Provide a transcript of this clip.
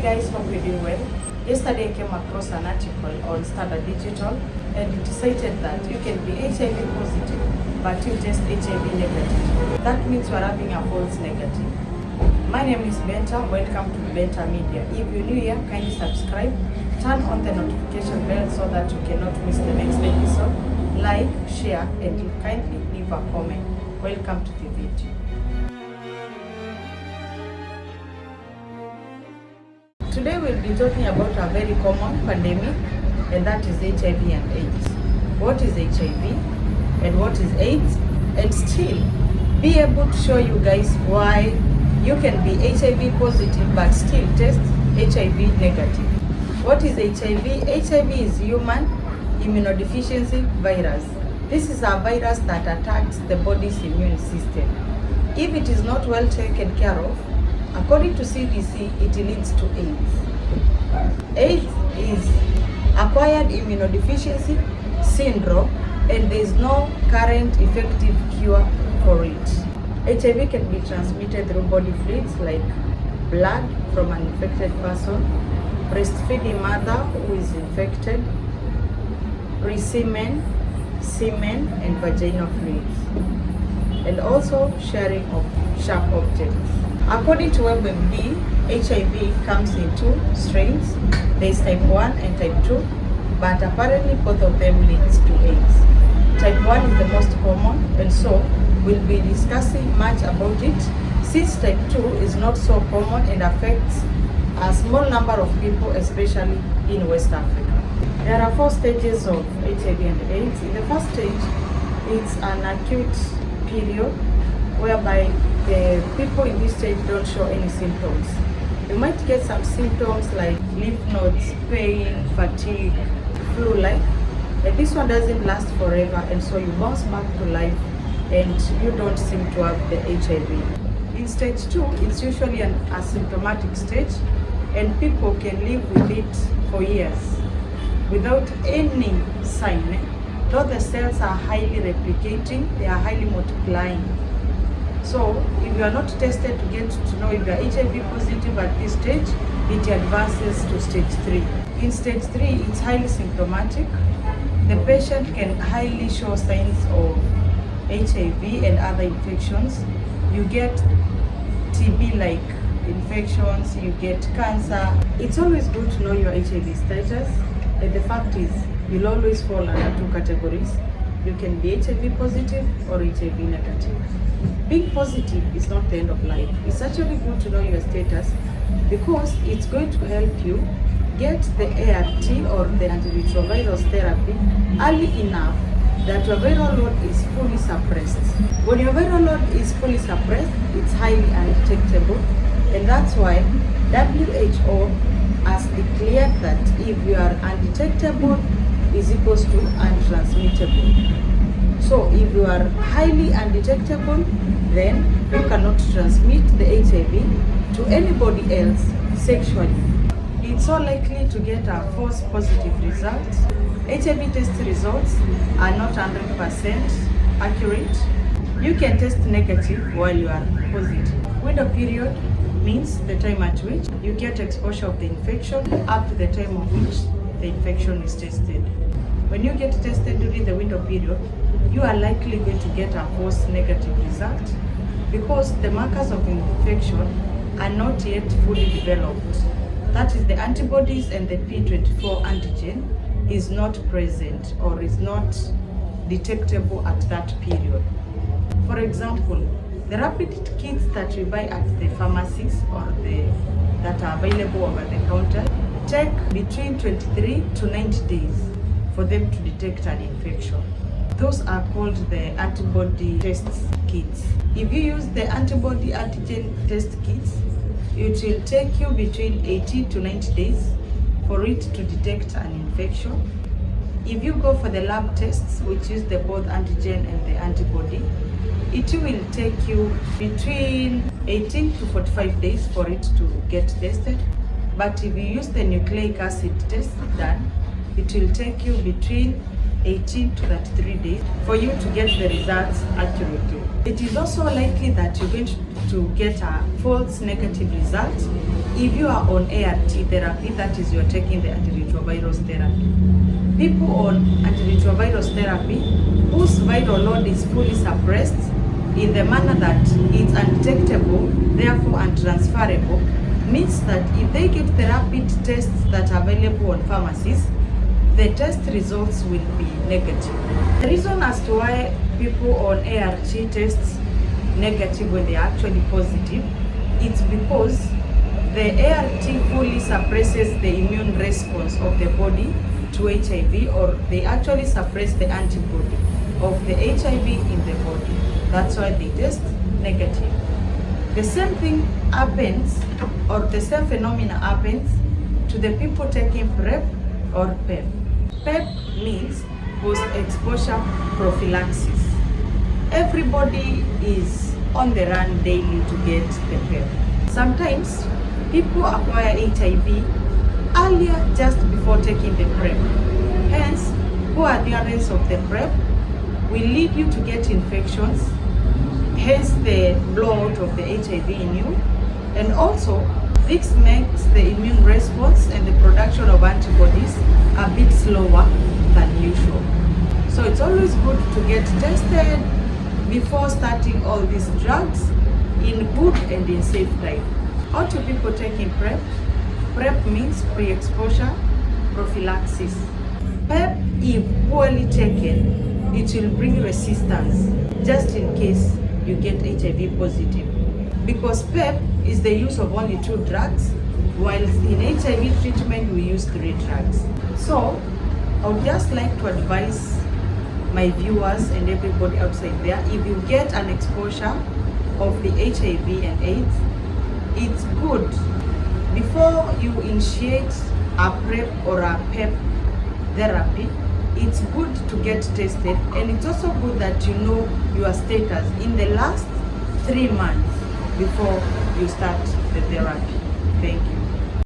guys, hope you're doing well. Yesterday I came across an article on Standard Digital and it cited that you can be HIV positive but you test HIV negative. That means you are having a false negative. My name is Benta. Welcome to Benta Media. If you're new here, kindly subscribe, turn on the notification bell so that you cannot miss the next episode. Like, share, and you kindly leave a comment. Welcome to the video. Today we'll be talking about a very common pandemic, and that is HIV and AIDS. What is HIV and what is AIDS? And still be able to show you guys why you can be HIV positive but still test HIV negative. What is HIV? HIV is human immunodeficiency virus. This is a virus that attacks the body's immune system. If it is not well taken care of, according to CDC, it leads to AIDS. AIDS is acquired immunodeficiency syndrome, and there is no current effective cure for it. HIV can be transmitted through body fluids like blood from an infected person, breastfeeding mother who is infected, semen, and vaginal fluids, and also sharing of sharp objects. According to WebMD, HIV comes in two strains. There is type 1 and type 2, but apparently both of them leads to AIDS. Type 1 is the most common, and so we'll be discussing much about it, since type 2 is not so common and affects a small number of people, especially in West Africa. There are 4 stages of HIV and AIDS. In the first stage, it's an acute period whereby the people in this stage don't show any symptoms. You might get some symptoms like lymph nodes, pain, fatigue, flu-like, and this one doesn't last forever, and so you bounce back to life and you don't seem to have the HIV. In stage 2, it's usually an asymptomatic stage, and people can live with it for years without any sign. Though the cells are highly replicating, they are highly multiplying. So if you are not tested to get to know if you are HIV positive at this stage, it advances to stage 3. In stage 3, it's highly symptomatic. The patient can highly show signs of HIV and other infections. You get TB-like infections, you get cancer. It's always good to know your HIV status, and the fact is you'll always fall under 2 categories. You can be HIV positive or HIV negative. Being positive is not the end of life. It's actually good to know your status because it's going to help you get the ART or the antiretroviral therapy early enough that your viral load is fully suppressed. When your viral load is fully suppressed, it's highly undetectable, and that's why WHO has declared that if you are undetectable is equals to untransmittable. So if you are highly undetectable, then you cannot transmit the HIV to anybody else sexually. It's so likely to get a false positive result. HIV test results are not 100% accurate. You can test negative while you are positive. Window period means the time at which you get exposure of the infection up to the time of which the infection is tested. When you get tested during the window period, you are likely going to get a false negative result because the markers of infection are not yet fully developed. That is, the antibodies and the P24 antigen is not present or is not detectable at that period. For example, the rapid kits that we buy at the pharmacies or that are available over the counter take between 23 to 90 days for them to detect an infection. Those are called the antibody test kits. If you use the antibody antigen test kits, it will take you between 18 to 90 days for it to detect an infection. If you go for the lab tests, which is the both antigen and the antibody, it will take you between 18 to 45 days for it to get tested. But if you use the nucleic acid test done, it will take you between 18 to 33 days for you to get the results accurately. It is also likely that you're going to get a false negative result if you are on ART therapy, that is, you are taking the antiretrovirus therapy. People on antiretrovirus therapy whose viral load is fully suppressed in the manner that it's undetectable, therefore untransferable, means that if they get the rapid tests that are available on pharmacies, the test results will be negative. The reason as to why people on ART tests negative when they are actually positive, it's because the ART fully suppresses the immune response of the body to HIV, or they actually suppress the antibody of the HIV in the body. That's why they test negative. The same thing happens, or the same phenomena happens to the people taking PrEP or PEP. PEP means post-exposure prophylaxis. Everybody is on the run daily to get the PEP. Sometimes people acquire HIV earlier just before taking the PrEP. Hence, poor adherence of the PrEP will lead you to get infections, hence the blowout of the HIV in you, and also this makes the immune response and the production of antibodies a bit slower than usual. So it's always good to get tested before starting all these drugs in good and in safe time. How to people taking PrEP? PrEP means pre-exposure prophylaxis. PEP, if poorly taken, it will bring resistance just in case you get HIV positive. Because PEP is the use of only 2 drugs, whilst in HIV treatment we use 3 drugs. So I would just like to advise my viewers and everybody outside there, if you get an exposure of the HIV and AIDS, it's good before you initiate a PrEP or a PEP therapy, it's good to get tested, and it's also good that you know your status in the last 3 months before you start the therapy. Thank you.